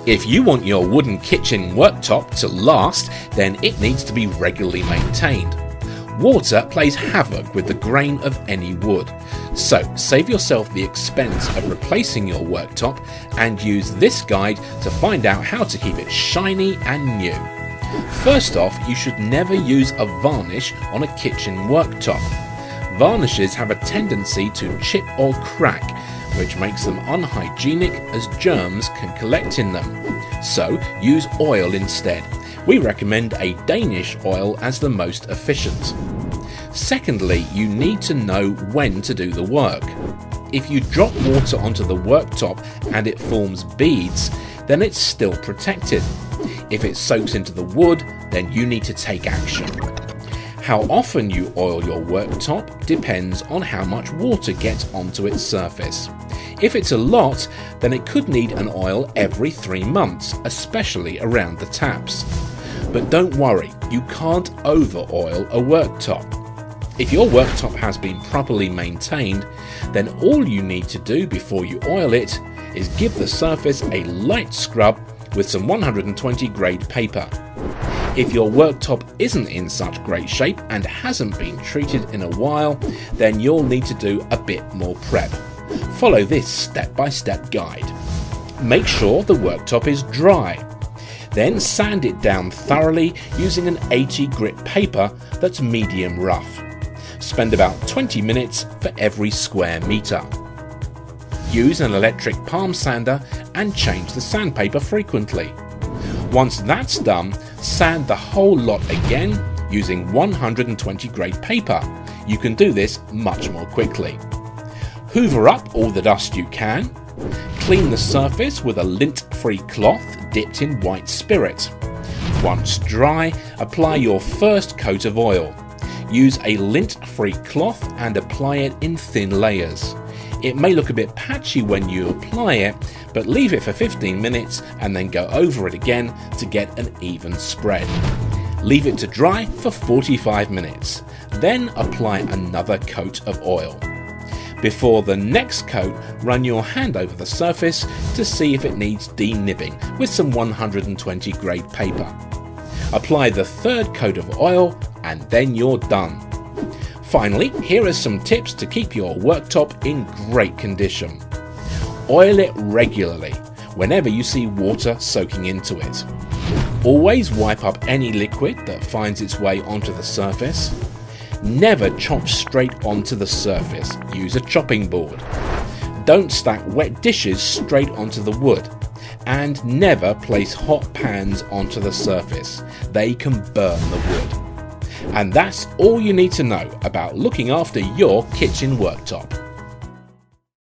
If you want your wooden kitchen worktop to last, then it needs to be regularly maintained. Water plays havoc with the grain of any wood, so save yourself the expense of replacing your worktop and use this guide to find out how to keep it shiny and new. First off, you should never use a varnish on a kitchen worktop. Varnishes have a tendency to chip or crack, which makes them unhygienic as germs can collect in them. So use oil instead. We recommend a Danish oil as the most efficient. Secondly, you need to know when to do the work. If you drop water onto the worktop and it forms beads, then it's still protected. If it soaks into the wood, then you need to take action. How often you oil your worktop depends on how much water gets onto its surface. If it's a lot, then it could need an oil every 3 months, especially around the taps. But don't worry, you can't over-oil a worktop. If your worktop has been properly maintained, then all you need to do before you oil it is give the surface a light scrub with some 120 grade paper. If your worktop isn't in such great shape and hasn't been treated in a while, then you'll need to do a bit more prep. Follow this step-by-step guide. Make sure the worktop is dry. Then sand it down thoroughly using an 80 grit paper that's medium rough. Spend about 20 minutes for every square metre. Use an electric palm sander and change the sandpaper frequently. Once that's done, sand the whole lot again using 120 grade paper. You can do this much more quickly. Hoover up all the dust you can. Clean the surface with a lint-free cloth dipped in white spirit. Once dry, apply your first coat of oil. Use a lint-free cloth and apply it in thin layers. It may look a bit patchy when you apply it, but leave it for 15 minutes and then go over it again to get an even spread. Leave it to dry for 45 minutes. Then apply another coat of oil. Before the next coat, run your hand over the surface to see if it needs denibbing with some 120 grade paper. Apply the third coat of oil and then you're done. Finally, here are some tips to keep your worktop in great condition. Oil it regularly whenever you see water soaking into it. Always wipe up any liquid that finds its way onto the surface. Never chop straight onto the surface. Use a chopping board. Don't stack wet dishes straight onto the wood. And never place hot pans onto the surface. They can burn the wood. And that's all you need to know about looking after your kitchen worktop.